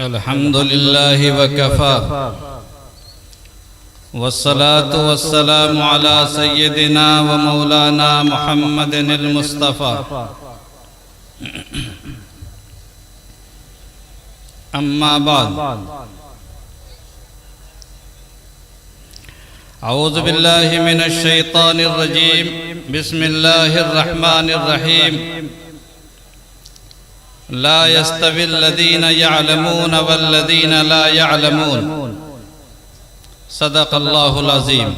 अल्हम्दुलिल्लाहि वकफ़ा वस्सलातु वस्सलामु अला सय्यदिना व मौलाना मुहम्मदिनिल मुस्तफ़ा। अम्मा बाद, औज़ु बिल्लाहि मिनश शैतानिर रजीम, बिस्मिल्लाहिर रहमानिर रहीम। ला यस्तविल लज़ीना यअलमून वल्लज़ीना ला यअलमून। सदक़ल्लाहुल अज़ीम।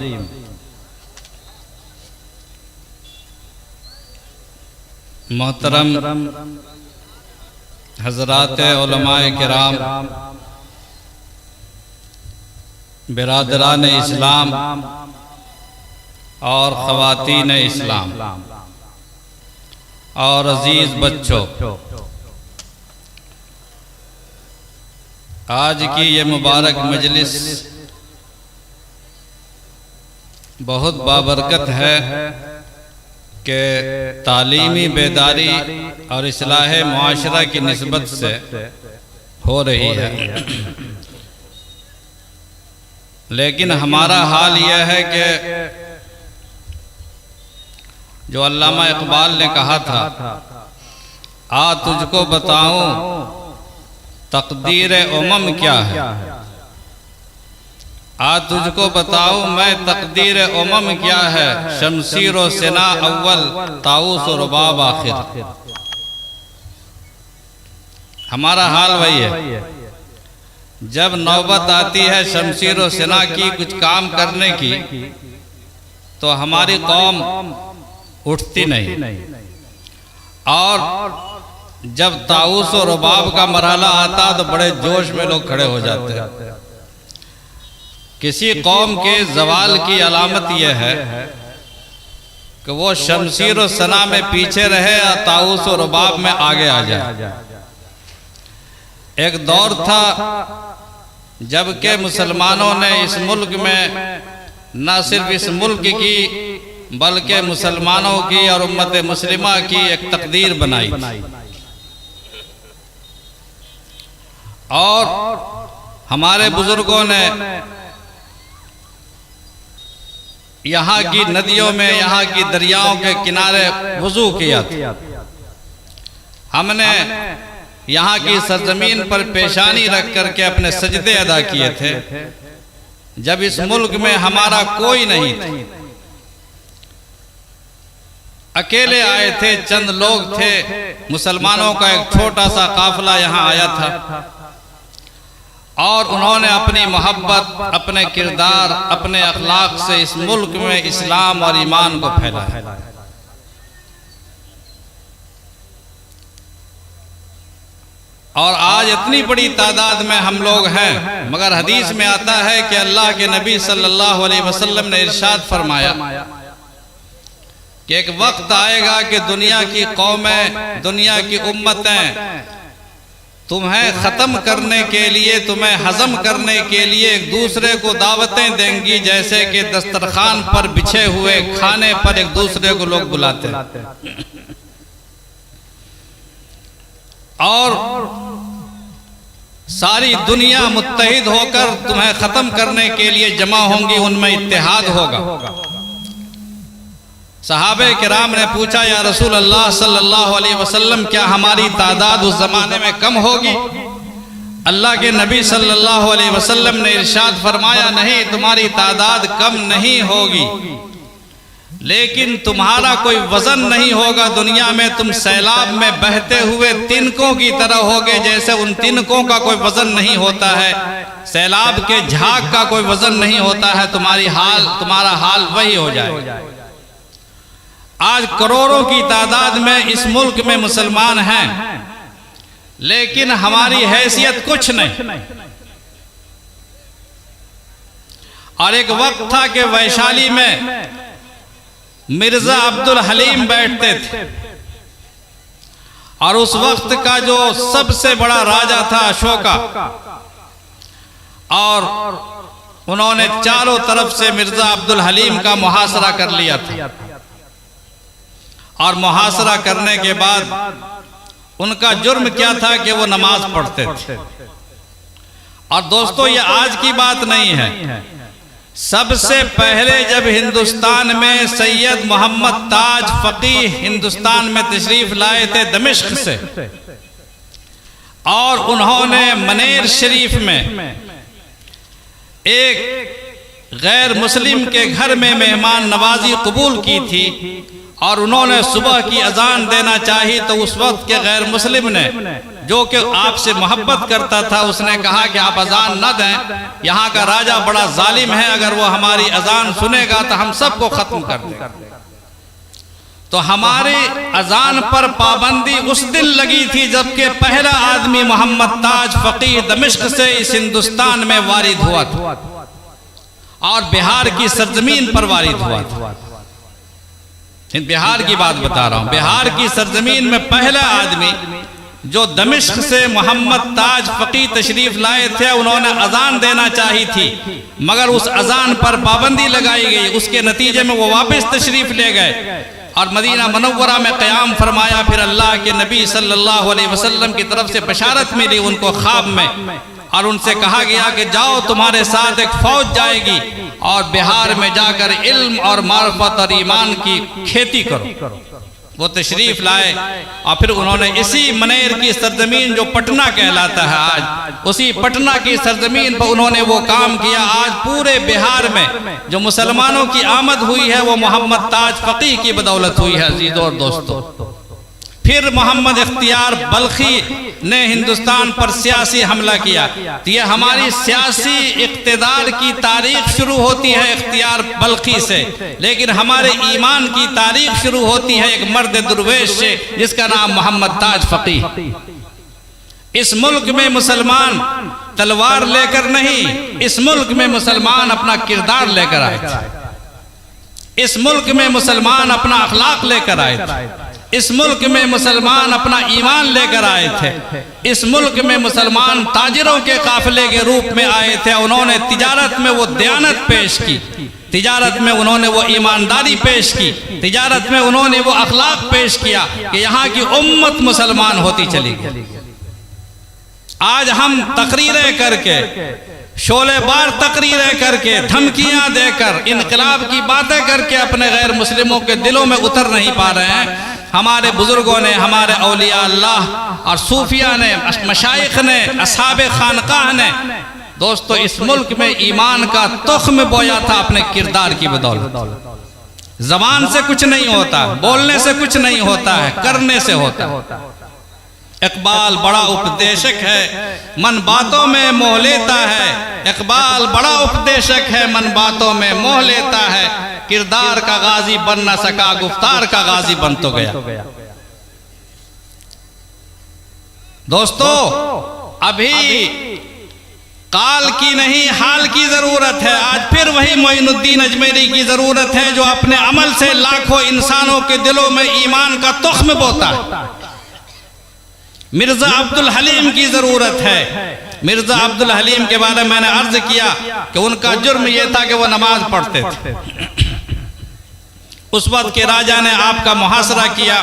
मोहतरम हज़रात उलमाए किराम, बिरादरान इस्लाम और ख़वातीन इस्लाम और अजीज़ बच्चों, आज की ये मुबारक मजलिस बहुत बाबरकत है कि तालीमी बेदारी और इस्लाह मुआशरा की निस्बत से हो रही है। लेकिन हमारा हाल यह है कि जो अल्लामा इकबाल ने कहा था, आ तुझको बताऊं तकदीर उमम क्या है, आ तुझको बताऊं मैं तकदीर उमम क्या है, शमशीर व सिना अव्वल ताऊस और रुबाब आखिर। हमारा हाल वही है। जब नौबत आती है शमशीर व सिना की कुछ काम करने की, तो हमारी कौम उठती नहीं, और जब ताऊस और रुबाब का मरहला आता तो बड़े जोश में लोग खड़े हो जाते हैं। किसी कौम के जवाल की अलामत यह है कि वो शमशीर और सना में पीछे रहे या ताऊस और रुबाब में आगे आ जाए। एक दौर था जबकि मुसलमानों ने इस मुल्क में न सिर्फ इस मुल्क की बल्कि मुसलमानों की और उम्मत मुस्लिमा की एक तकदीर बनाई और हमारे बुजुर्गों ने यहाँ की नदियों में, यहाँ की दरियाओं के किनारे वुज़ू किया था। हमने यहाँ की सरजमीन पर पेशानी रख करके अपने सजदे अदा किए थे जब इस मुल्क में हमारा कोई नहीं था। अकेले आए थे, चंद लोग थे, मुसलमानों का एक छोटा सा काफिला यहाँ आया था और उन्होंने अपनी मोहब्बत, अपने किरदार, अपने अखलाक से इस मुल्क में इस्लाम और ईमान को फैलाया। और आज इतनी बड़ी तादाद में हम लोग हैं, मगर हदीस में आता है कि अल्लाह के नबी सल्लल्लाहु अलैहि वसल्लम ने इरशाद फरमाया कि एक वक्त आएगा कि दुनिया की कौमें, दुनिया की उम्मतें तुम्हें ख़त्म करने के लिए, तुम्हें हज़म करने के लिए एक दूसरे को दावतें देंगी, जैसे कि दस्तरखान पर बिछे हुए खाने पर एक दूसरे को लोग बुलाते हैं। और सारी दुनिया मुत्तहिद होकर तुम्हें ख़त्म करने के लिए जमा होंगी, उनमें इत्तेहाद होगा। सहाबे किराम ने पूछा, या रसूल अल्लाह सल्लल्लाहु अलैहि वसल्लम, क्या हमारी तादाद उस जमाने में कम होगी? अल्लाह के नबी सल्लल्लाहु अलैहि वसल्लम ने इरशाद फरमाया, नहीं, तुम्हारी तादाद कम नहीं होगी, लेकिन तुम्हारा कोई वजन नहीं होगा। दुनिया में तुम सैलाब में बहते हुए तिनकों की तरह होगे, जैसे उन तिनकों का कोई वजन नहीं होता है, सैलाब के झाग का कोई वजन नहीं होता है। तुम्हारा हाल वही हो जाए। आज करोड़ों की तादाद में इस मुल्क में मुसलमान हैं, लेकिन हमारी हैसियत कुछ नहीं। और एक वक्त था कि वैशाली में मिर्जा अब्दुल हलीम बैठते थे, और उस वक्त का जो सबसे बड़ा राजा था अशोका, और उन्होंने चारों तरफ से मिर्जा अब्दुल हलीम का मुहासरा कर लिया था। और मुहासरा करने के बाद उनका जुर्म क्या था कि वो नमाज पढ़ते थे। और दोस्तों ये आज की बात नहीं है, सबसे पहले जब हिंदुस्तान में सैयद मोहम्मद ताज फकीह हिंदुस्तान में तशरीफ लाए थे दमिश्क से, और उन्होंने मनेर शरीफ में एक गैर मुस्लिम के घर में मेहमान नवाजी कबूल की थी, और उन्होंने सुबह की अजान देना चाहिए तो उस वक्त के गैर मुस्लिम ने, जो कि आपसे मोहब्बत करता था, उसने कहा कि आप अजान न दें, यहाँ का राजा बड़ा जालिम है, अगर वो हमारी अजान सुनेगा तो हम सबको खत्म कर देगा। तो हमारी अजान पर पाबंदी उस दिन लगी थी जबकि पहला आदमी मोहम्मद ताज फकीह दमिश्क से इस हिंदुस्तान में वारिद हुआ था, और बिहार की सरजमीन पर वारिद हुआ था। बिहार की बात बता रहा हूं, बिहार की सरजमीन में पहला आदमी जो दमिश्क से मोहम्मद ताज फकीह तशरीफ लाए थे, उन्होंने अजान देना चाहिए थी, मगर उस अजान पर पाबंदी लगाई गई। उसके नतीजे में वो वापस तशरीफ ले गए और मदीना मुनव्वरा में क़याम फरमाया। फिर अल्लाह के नबी सल्लल्लाहु अलैहि वसल्लम की तरफ से बशारत मिली उनको ख्वाब में, और उनसे कहा गया कि जाओ तुम्हारे साथ एक फौज जाएगी और बिहार में जाकर इल्म और मार्फत और ईमान की खेती करो। वो तशरीफ लाए और फिर उन्होंने इसी मनेर की सरजमीन जो पटना कहलाता है आज, उसी पटना की सरजमीन पर उन्होंने वो काम किया। आज पूरे बिहार में जो मुसलमानों की आमद हुई है वो मोहम्मद ताज फकीह की बदौलत हुई है अजीजों और दोस्तों। फिर मोहम्मद इख्तियार बल्खी ने हिंदुस्तान पर सियासी हमला किया। तो ये हमारी सियासी इक़्तिदार की तारीख शुरू होती है इख्तियार बल्खी से, लेकिन हमारे ईमान की तारीख शुरू होती है एक मर्द दुर्वेश से जिसका नाम मोहम्मद ताज फकीह। इस मुल्क में मुसलमान तलवार लेकर नहीं, इस मुल्क में मुसलमान अपना किरदार लेकर आए थे। इस मुल्क में मुसलमान अपना अखलाक लेकर आए थे। इस मुल्क में मुसलमान अपना ईमान लेकर आए थे। इस मुल्क में मुसलमान ताजिरों के काफिले के रूप में आए थे। उन्होंने तिजारत में वो दयानत पेश की, तिजारत में उन्होंने वो ईमानदारी पेश की, तिजारत में उन्होंने वो अखलाक पेश किया कि यहाँ की उम्मत मुसलमान होती चली गई। आज हम तकरीरें करके, शोलेबार तकरीरें करके, धमकियां देकर, इनकलाब की बातें करके अपने गैर मुस्लिमों के दिलों में उतर नहीं पा रहे हैं। हमारे बुजुर्गों ने, हमारे औलिया अल्लाह और सूफिया ने, मशाइख ने, असहाबे खानकाह ने दोस्तों इस मुल्क में ईमान का तुख्म बोया था अपने किरदार की बदौलत। जबान से कुछ नहीं होता, बोलने से कुछ नहीं होता है, करने से होता है। इकबाल बड़ा उपदेशक है, मन बातों में मोह लेता है। इकबाल बड़ा उपदेशक है, मन बातों में मोह लेता है। किरदार का गाजी बन न सका, गुफ्तार का गाजी बन तो गया। दोस्तों अभी काल की नहीं हाल की जरूरत है। आज फिर वही मोइनुद्दीन अजमेरी की जरूरत है जो अपने अमल से लाखों इंसानों के दिलों में ईमान का तुख्म बोता है। मिर्जा अब्दुल हलीम की जरूरत है। मिर्जा अब्दुल हलीम के बारे में मैंने अर्ज किया कि उनका जुर्म यह था कि वो नमाज पढ़ते थे। उस वक्त के राजा ने आपका मुहासरा किया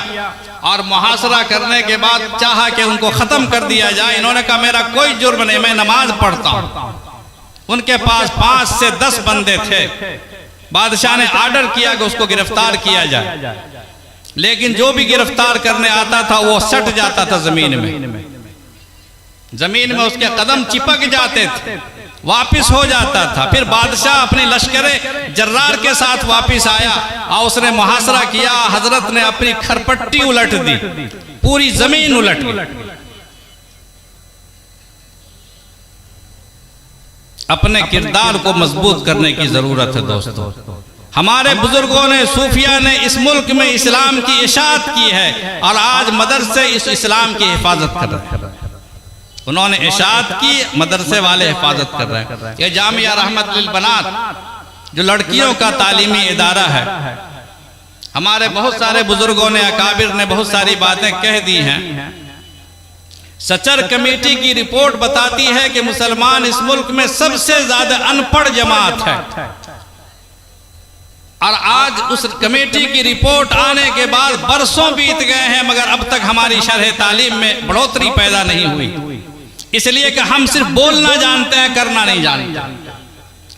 और मुहासरा करने के बाद चाहा कि उनको खत्म कर दिया जाए। इन्होंने कहा मेरा कोई जुर्म नहीं, मैं नमाज पढ़ता हूं। उनके पास 5 से 10 बंदे थे। बादशाह ने आर्डर किया कि उसको गिरफ्तार किया जाए, लेकिन जो भी गिरफ्तार करने आता था वो सट जाता था जमीन में। जमीन में उसके कदम चिपक जाते थे, वापिस हो जाता था। फिर बादशाह अपने लश्करे जर्रार के साथ वापिस आया और उसने मुहासरा किया। हजरत ने अपनी खरपट्टी उलट दी, पूरी जमीन उलट गई। अपने किरदार को मजबूत करने की जरूरत है दोस्तों। हमारे बुजुर्गों ने, सूफिया ने इस मुल्क में इस्लाम की इशाअत की है और आज मदरसे इस इस्लाम की हिफाजत कर रहे हैं। उन्होंने इशाअत की, मदरसे वाले हिफाजत कर रहे हैं। ये जामिया रहमत लिल बनात जो लड़कियों का तालीमी इदारा है, हमारे बहुत सारे बुजुर्गों ने, अकाबिर ने बहुत सारी बातें कह दी हैं। सचर कमेटी की रिपोर्ट बताती है कि मुसलमान इस मुल्क में सबसे ज्यादा अनपढ़ जमात है और आज उस कमेटी की रिपोर्ट आने के बाद बरसों बीत गए हैं मगर अब तक हमारी शरह तालीम में बढ़ोतरी पैदा नहीं हुई। इसलिए कि हम सिर्फ बोलना जानते हैं, करना नहीं जानते।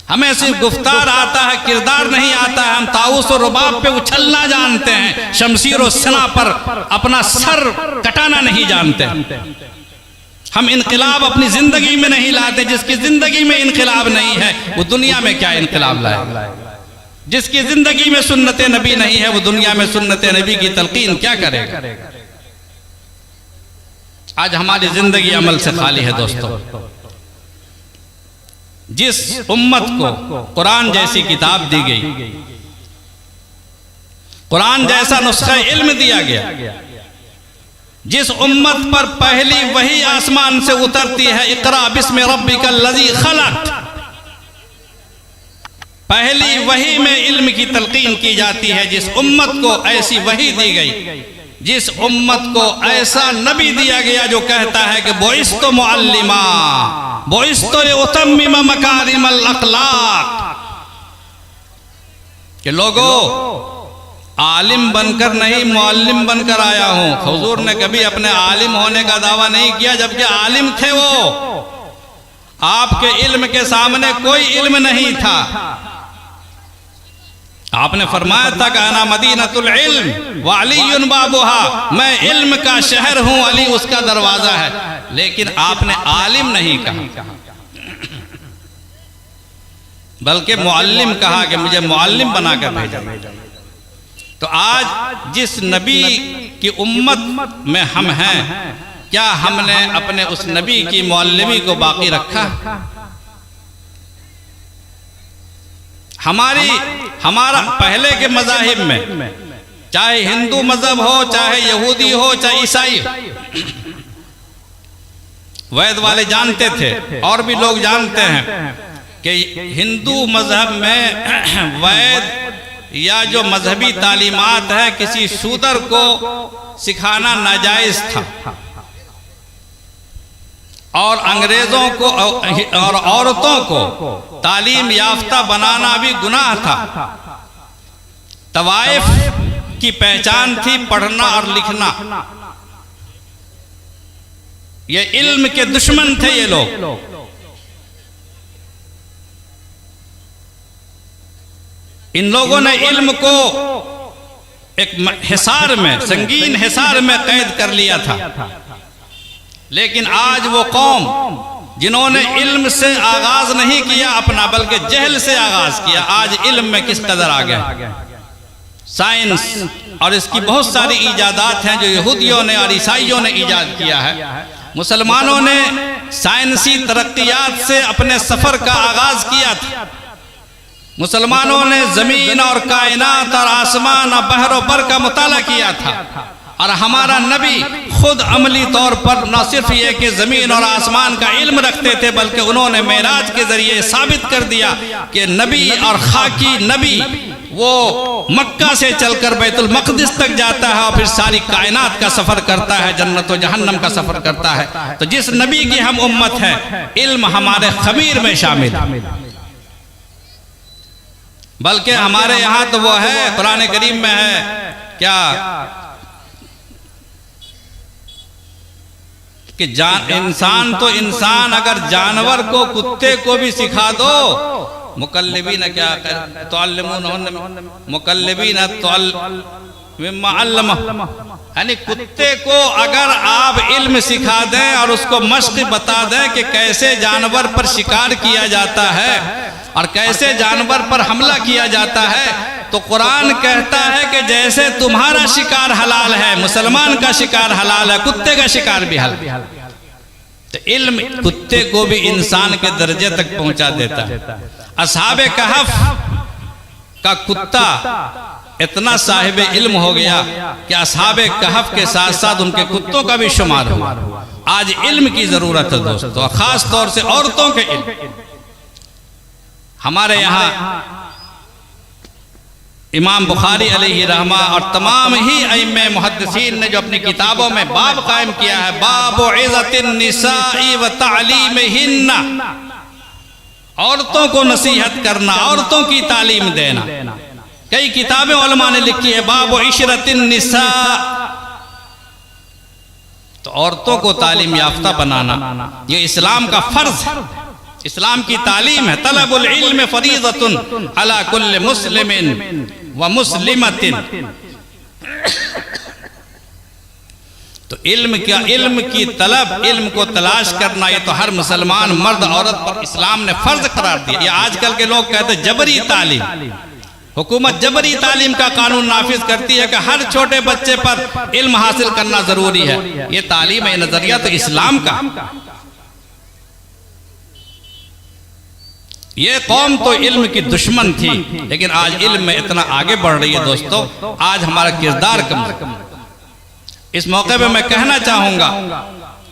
हमें सिर्फ गुफ्तार आता है, किरदार नहीं आता है। हम ताऊस और रुबाब पे उछलना जानते हैं, शमशीर और सना पर अपना सर कटाना नहीं जानते। हम इनकलाब अपनी जिंदगी में नहीं लाते। जिसकी जिंदगी में इनकलाब नहीं है वो दुनिया में क्या इनकलाब लाएगा। जिसकी जिंदगी में सुन्नत नबी नहीं है वो दुनिया में सुन्नत नबी की तलकीन क्या करेगा। आज हमारी जिंदगी अमल से खाली है दोस्तों। जिस उम्मत को कुरान जैसी किताब दी गई, कुरान जैसा नुस्खा इल्म दिया गया, जिस उम्मत पर पहली वही आसमान से उतरती है, इकरा बिस्मि रब्बिकल लज़ी खलक़, पहली वही में इल्म की तलकीन की जाती है। जिस उम्मत को ऐसी वही दी गई, जिस उम्मत को ऐसा नबी दिया गया जो कहता है कि बोइस्तु मुअल्लिमा बोइस्तु लिउतम्मिम मकारिमल अखलाक, कि लोगों आलिम बनकर नहीं मुअल्लिम बनकर आया हूं। हुजूर ने कभी अपने आलिम होने का दावा नहीं किया, जबकि आलिम थे वो। आपके इल्म के सामने कोई इल्म नहीं था। आपने फरमाया था कि अना मदीनतुल इल्म व अलीयुन बाबुहा, मैं इल्म का शहर हूं, अली उसका दरवाजा है। लेकिन आपने आलिम नहीं कहा, बल्कि मुअल्लिम कहा कि मुझे मुअल्लिम बनाकर भेजा। तो आज जिस नबी की उम्मत में हम हैं, क्या हमने अपने उस नबी की मुअल्लिमी को बाकी रखा? हमारा पहले के मज़ाहिब में, चाहे हिंदू मजहब हो, चाहे यहूदी हो, चाहे ईसाई हो, वैद वाले जानते थे और भी लोग जानते हैं कि हिंदू मजहब में वैद या जो मजहबी तालीमात है किसी शूदर को सिखाना नाजायज था, और अंग्रेजों को और औरतों को तालीम याफ्ता बनाना भी गुनाह था। तवाइफ की पहचान थी पढ़ना और लिखना। ये इल्म के दुश्मन थे ये लोग। इन लोगों ने इल्म को एक हिसार में, संगीन हिसार में कैद कर लिया था। लेकिन आज वो कौम जिन्होंने इल्म से आगाज नहीं किया अपना, बल्कि जहल से आगाज किया, आज इल्म में किस कदर आ गए। साइंस और इसकी बहुत सारी ईजादात हैं जो यहूदियों ने और ईसाइयों ने ईजाद किया है। मुसलमानों ने साइंसी तरक्कियात से अपने सफर का आगाज किया था। मुसलमानों ने जमीन और कायनात और आसमान और बहरो बर का मुताला किया था। और हमारा नबी खुद अमली तौर पर न सिर्फ ये कि ज़मीन और आसमान का इल्म रखते थे, बल्कि उन्होंने मेराज के ज़रिए साबित कर दिया कि नबी और खाकी नबी वो मक्का से चलकर बैतुल मक़दिस तक जाता है और फिर सारी कायनात का सफ़र करता है, जन्नत और जहन्नम का सफ़र करता है। तो जिस नबी की हम उम्मत है, इल्म हमारे खमीर में शामिल, बल्कि हमारे यहाँ तो वो है, कुरान करीम में है क्या कि इंसान तो इंसान, अगर जानवर को, कुत्ते को भी सिखा दो, मुकल्लिबीन क्या मुकल्लिबीन यानी कुत्ते को अगर आप इल्म सिखा दें और उसको मश्क बता दें कि कैसे जानवर पर शिकार किया जाता है और कैसे जानवर पर हमला किया जाता है, तो कुरान कहता है कि जैसे तुम्हारा शिकार हलाल है, मुसलमान का शिकार हलाल है, कुत्ते का शिकार भी हलाल। तो इल्म कुत्ते को भी इंसान के दर्जे तक पहुंचा देता है। असहाबे कहफ का कुत्ता इतना साहिब इल्म हो गया कि असहाबे कहफ के साथ साथ उनके कुत्तों का भी शुमार हुआ। आज इल्म की जरूरत है दोस्तों, खास तौर से औरतों के इल्म। हमारे यहाँ इमाम बुखारी अलैहि रहमा और तमाम ही अइम्मे मुहद्दिसीन ने जो अपनी किताबों में बाब कायम किया है, बाबु इज़्ज़तिन निसाई व तालीमिहिन्ना, औरतों को नसीहत करना, औरतों की तालीम देना। कई किताबें उलमा ने लिखी है, बाबु इशरतिन निसा, तो औरतों को तालीम याफ्ता बनाना ये इस्लाम का फर्ज है, इस्लाम की तालीम है। तलबुल इल्म फरीज़तुन अला कुल्ल मुस्लिमिन व मुस्लिमतिन। तो इल्म की तलब, इल्म को तलाश करना, ये तो हर मुसलमान मर्द औरत पर इस्लाम ने फर्ज करार दिया। ये आजकल के लोग कहते हैं जबरी तालीम, हुकूमत जबरी तालीम का कानून नाफिज करती है कि हर छोटे बच्चे पर इल्म हासिल करना जरूरी है। ये तालीम है, नजरिया तो इस्लाम का। ये कौम तो इल्म की दुश्मन थी, लेकिन आज इल्म में इतना आगे बढ़ रही है दोस्तों। आज हमारा किरदार कम। इस मौके पे मैं कहना चाहूंगा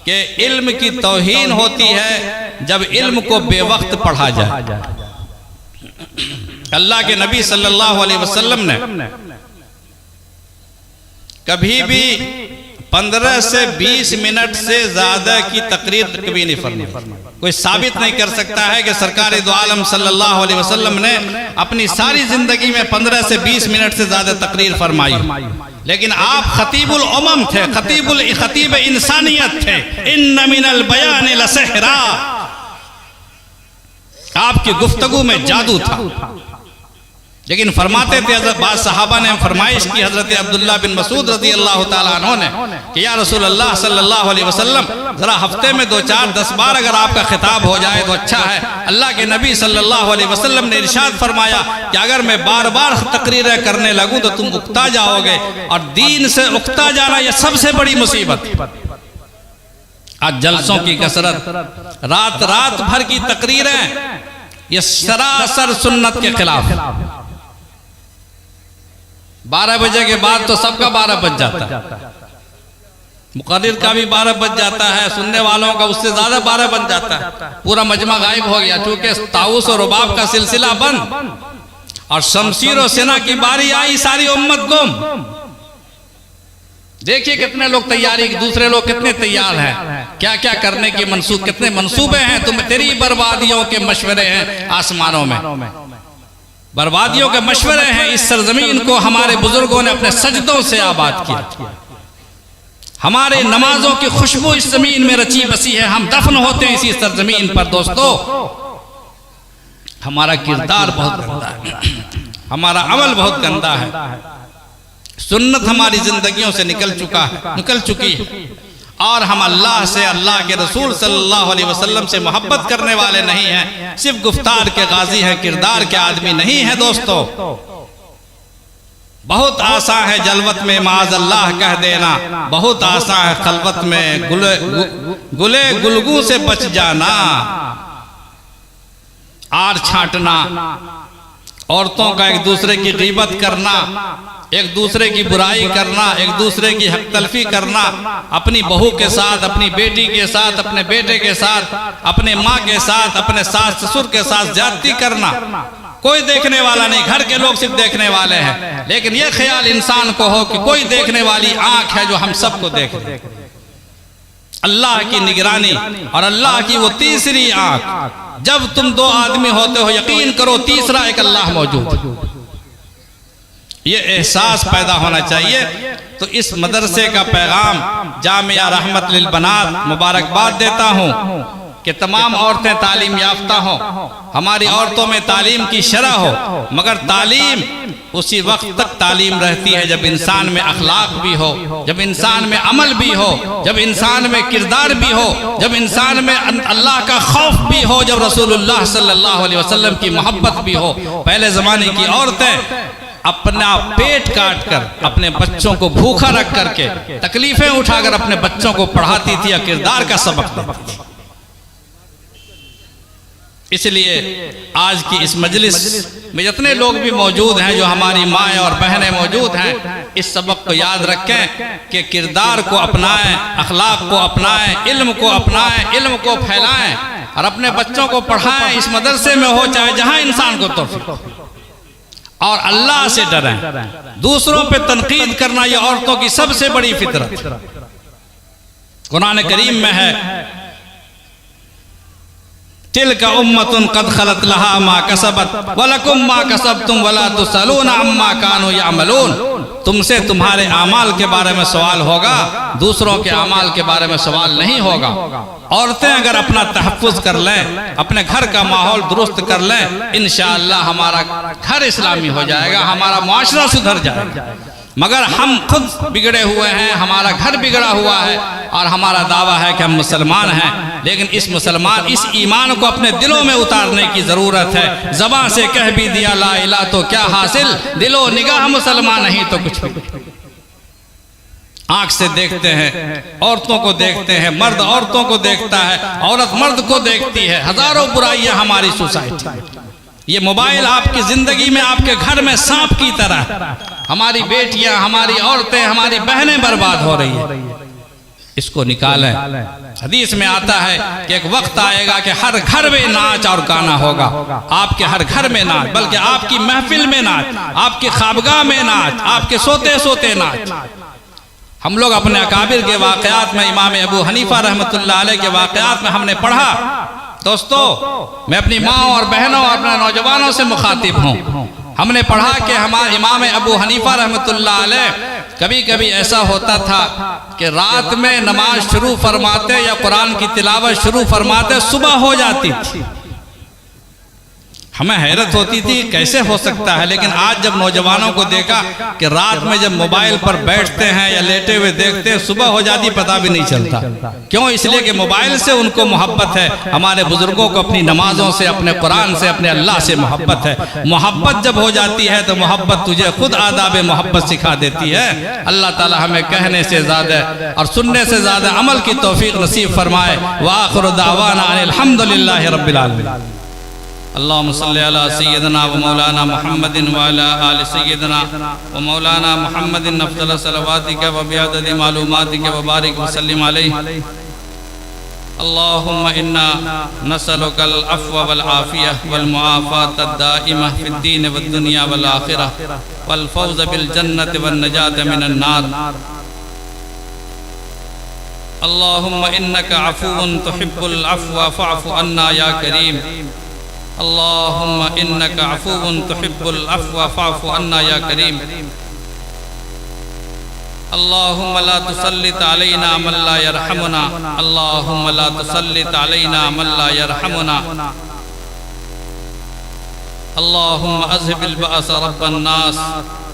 कि इल्म की तौहीन होती है जब इल्म को बेवक्त पढ़ा जाए। अल्लाह के नबी सल्लल्लाहु अलैहि वसल्लम ने कभी भी 15 से 20 मिनट से ज्यादा की तकरीर कभी नहीं फरमाई। कोई साबित नहीं कर सकता है कि सरकार दो आलम सल्लल्लाहु अलैहि वसल्लम ने अपनी सारी जिंदगी में 15 से 20 मिनट से ज्यादा तकरीर फरमाई। लेकिन आप खतीबुल उमम थे, खतीब इंसानियत थे। इन्न मिनल बयान लसहरा, आपकी गुफ्तगू में जादू था। लेकिन फरमाते थे, बाद सहाबा ने फरमाइश की हजरत अब्दुल्ला बिन मसूद रज़ी अल्लाह ताला अन्हु ने कि या रसूल अल्लाह सल्लल्लाहु अलैहि वसल्लम, जरा हफ्ते में 2-4 10 बार अगर आपका खिताब हो जाए तो अच्छा है। अल्लाह के नबी सल्लल्लाहु अलैहि वसल्लम ने इरशाद फरमाया कि अगर मैं बार बार तकरीरें करने लगूं तो तुम उकता जाओगे, और दीन से उकता जाना यह सबसे बड़ी मुसीबत। आज जलसों की कसरत, रात भर की तकरीरें, ये सरासर सुन्नत के खिलाफ। 12 बजे के बाद तो सबका 12 बज जाता है, मुक़र्रिर का भी 12 बज जाता है, सुनने वालों का उससे ज्यादा 12 बन जाता है। पूरा मजमा गायब हो गया, चूंकि ताऊस और रुबाब का सिलसिला बंद और शमशीर और सेना की बारी आई, सारी उम्मत गुम। देखिए कितने लोग तैयारी, दूसरे लोग कितने तैयार हैं, क्या क्या करने के कितने मंसूबे हैं। तुम तेरी बर्बादियों के मशवरे हैं आसमानों में, बर्बादियों के मशवरे हैं। इस सरजमीन को हमारे बुजुर्गों ने अपने सजदों से आबाद किया। हमारे नमाजों की खुशबू इस जमीन में रची बसी है। हम दफन होते हैं इसी सरजमीन पर। दोस्तों, हमारा किरदार बहुत गंदा है, हमारा अमल बहुत गंदा है। सुन्नत हमारी जिंदगियों से निकल चुकी है, और हम अल्लाह से, अल्लाह के रसूल सल्लल्लाहु अलैहि वसल्लम से मोहब्बत करने वाले नहीं हैं। सिर्फ गुफ्तार के गाजी हैं, किरदार के आदमी नहीं है। दोस्तों, बहुत आसान है जलवत में माज अल्लाह कह देना, बहुत आसान है खलवत में गुले गुलगू से बच जाना। आर छांटना, औरतों का एक दूसरे की गीबत करना, एक दूसरे की बुराई करना, एक दूसरे की हक तलफी करना, अपनी बहू के साथ, अपनी बेटी के साथ, अपने बेटे के साथ, अपने माँ के साथ, अपने सास ससुर के साथ ज्यादती करना। कोई देखने वाला नहीं, घर के लोग सिर्फ देखने वाले हैं। लेकिन यह ख्याल इंसान को हो कि कोई देखने वाली आंख है जो हम सबको देख रही है। अल्लाह की निगरानी और अल्लाह की वो तीसरी आंख। जब तुम 2 आदमी होते हो, यकीन करो तीसरा एक अल्लाह मौजूद। ये एहसास पैदा होना चाहिए। तो इस मदरसे का पैगाम जामिया रहमत लिल बनात मुबारकबाद देता हूँ कि तमाम औरतें तालीम याफ्ता हों, हमारी औरतों में तालीम की शरह हो। मगर तालीम उसी वक्त तक तालीम रहती है जब इंसान में अखलाक भी हो, जब इंसान में अमल भी हो, जब इंसान में किरदार भी हो, जब इंसान में अल्लाह का खौफ भी हो, जब रसूलुल्लाह सल्लल्लाहु अलैहि वसल्लम की मोहब्बत भी हो। पहले ज़माने की औरतें अपना पेट काट कर, अपने बच्चों को भूखा रख करके, तकलीफें उठाकर अपने बच्चों को पढ़ाती थी या किरदार का सबक देती थी। इसलिए आज की इस मजलिस में जितने लोग भी मौजूद हैं, जो हमारी माएँ और बहनें मौजूद हैं, इस सबक को याद रखें कि किरदार को अपनाएं, अखलाक को अपनाएं, इल्म को अपनाएं, इल्म को फैलाएं और अपने बच्चों को पढ़ाएं। इस मदरसे में हो चाहे जहां इंसान को तौफीक, और अल्लाह से डरें। दूसरों पे तनकीद करना ये औरतों की सबसे बड़ी फितरत। कुरान करीम में है, तिलका उम्मतुन कद खलत लहा मा कसबत वलकुम मा कसबतुम वला तुसलूना अम्मा कानू यामलून। तुमसे तुम्हारे आमाल के बारे में सवाल होगा, दूसरों के आमाल के बारे में सवाल नहीं होगा। औरतें अगर अपना तहफ़्फ़ुज़ कर लें, अपने घर का माहौल दुरुस्त कर लें, इंशाअल्लाह हमारा घर इस्लामी हो जाएगा, हमारा मुआशरा सुधर जाएगा। मगर हम खुद बिगड़े हुए हैं, हमारा घर बिगड़ा हुआ है और हमारा दावा है कि हम मुसलमान हैं, लेकिन इस ईमान को अपने दिलों में उतारने की ज़रूरत है। ज़बान से कह भी दिया ला इलाहा तो क्या हासिल, दिलो निगाह मुसलमान नहीं तो कुछ भी। आँख से देखते हैं, औरतों को देखते हैं, मर्द औरतों को देखता है, औरत मर्द को देखती है। हज़ारों बुराइयाँ हमारी सोसाइटी। ये मोबाइल आपकी ज़िंदगी में, आपके घर में सांप की तरह, हमारी बेटियां, हमारी औरतें, हमारी बहनें बर्बाद हो रही है। इसको निकालें। हदीस में आता है कि एक वक्त आएगा कि हर घर में नाच और गाना होगा। आपके हर घर में नाच, बल्कि आपकी महफिल में नाच, आपकी ख़ाबगाह में नाच, आपके सोते सोते नाच। हम लोग अपने अकाबिर के वाक़यात में, इमाम अबू हनीफा रहमतुल्लाह अलैह के वाक़यात में हमने पढ़ा। दोस्तों, मैं अपनी माँ और बहनों और अपने नौजवानों से मुखातिब हूँ। हमने पढ़ा कि हमारे इमाम अबू हनीफा रहमतुल्लाह अलैह कभी कभी ऐसा होता था कि रात में नमाज शुरू फरमाते या कुरान की तिलावत शुरू फरमाते सुबह हो जाती थी। हमें हैरत होती थी कैसे हो सकता है, लेकिन आज जब नौजवानों को देखा कि रात में जब मोबाइल पर बैठते हैं या लेटे हुए देखते हैं, सुबह हो जाती पता भी नहीं चलता। क्यों? इसलिए कि मोबाइल से उनको मोहब्बत है। हमारे बुजुर्गों को अपनी नमाजों से, अपने कुरान से, अपने अल्लाह से मोहब्बत है। मोहब्बत जब हो जाती है तो मोहब्बत तुझे खुद आदाब मोहब्बत सिखा देती है। अल्लाह ताला हमें कहने से ज़्यादा और सुनने से ज़्यादा अमल की तौफीक नसीब फरमाए। व आखिरु दावाना अनिल हम्दुलिल्लाहि रब्बिल आलमीन। अल्लाहुम्मा सल्लि अला सय्यिदना व मौलाना मुहम्मदिन व अला आलि सय्यिदना व मौलाना मुहम्मदिन अफ़ज़ल सलवातिक व बिअददि मालूमातिक व बारिक व सल्लिम अलैहि। अल्लाहुम्मा इन्ना नसअलुकल अफ़्व वल आफ़ियह वल मुआफ़ात अद-दाइमह फ़िद्दीन वद दुनिया वल आख़िरह वल फ़ौज़ बिल जन्नति वन नजात मिनन नार। अल्लाहुम्मा इन्नका अफ़ुव्वुन तुहिब्बुल अफ़्व फ़अफ़ु अन्ना या करीम। अल्लाहुम्मा इन्नका अफ़ुव्वुन तुहिब्बुल अफ़्व फ़अफ़ु अन्ना या करीम। अल्लाहुम्मा ला तुसल्लित अलैना मन ला यरहमुना। अल्लाहुम्मा ला तुसल्लित अलैना मन ला यरहमुना। अल्लाहुम्मा अज़हिबिल बअस रब्बन नास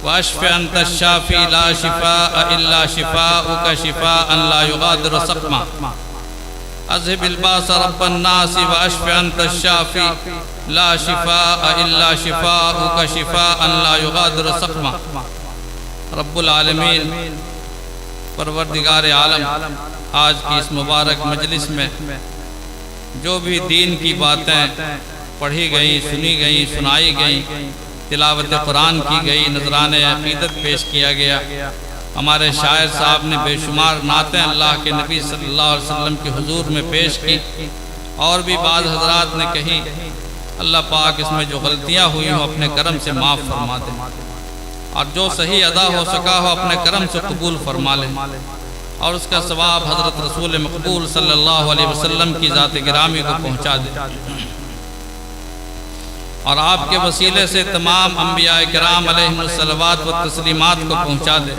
व अश्फ़ि अंत शाफ़ी ला शिफ़ाअ इल्ला शिफ़ाउका शिफ़ाअन ला युग़ादिरु सक़मा। अज़हिबिल बअस रब्बन नास व अश्फ़ि अंत शाफ़ी ला शिफ़ाअ इल्ला शिफ़ाउका शिफ़ाअन ला युग़ादिरु सक़मा। रब्बुल आलमीन, परवरदिगार आलम, आज की इस मुबारक मजलिस में जो भी दीन की बातें पढ़ी गई, सुनी गई, सुनाई गई, तिलावत कुरान की गई, नजराने अक़ीदत पेश किया गया, हमारे शायर साहब ने बेशुमार नातें अल्लाह के नबी सल्लल्लाहु अलैहि वसल्लम के हुजूर में पेश की, और भी बाज़ हज़रात ने कही। अल्लाह पाक इसमें जो गलतियाँ हुई हों अपने करम से माफ़ फरमा दे, और जो सही अदा हो सका हो अपने करम से कबूल फरमा ले, और उसका सवाब हज़रत रसूल मक़बूल सल्लल्लाहु अलैहि वसल्लम की ज़ात गिरामी को पहुँचा दे, और आपके वसीले से तमाम अम्बिया किराम अलैहिमुस्सलावात व तस्लीमात को पहुँचा दे,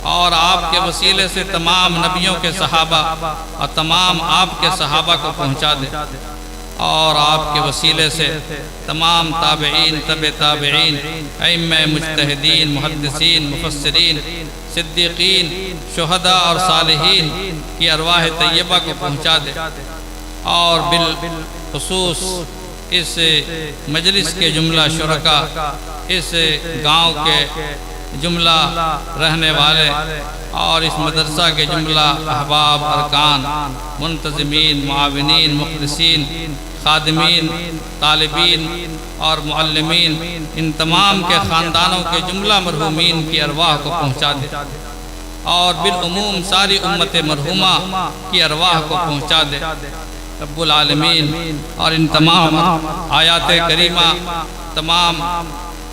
और आपके वसीले से तमाम नबियों के सहाबा और तमाम आपके सहाबा को पहुँचा दे, और आपके वसीले से तमाम ताबईन, तबे ताबईन, अइम्मे मुज्तहिदीन, मुहद्दिसीन, मुफस्सिरीन, सिद्दीकीन, शुहदा और सालिहीन की अरवाह तय्यबा को पहुँचा दे, और बिल खुसूस इस मजलिस के जुमला शुरका, इस गांव के जुमला रहने वाले और इस मदरसा के जुमला अहबाब, अरकान, मुंतज़िमीन, मुआविनीन, मुख़लिसीन, खादिमीन, तालिबीन और मुअल्लिमीन, इन तमाम के ख़ानदानों के जुमला मरहूमीन की अरवाह को पहुँचा दे, और बिलउमूम सारी उम्मत मरहूमा की अरवाह को पहुँचा दे रब्बुल आलमीन। और इन तमाम आयात करीमा, तमाम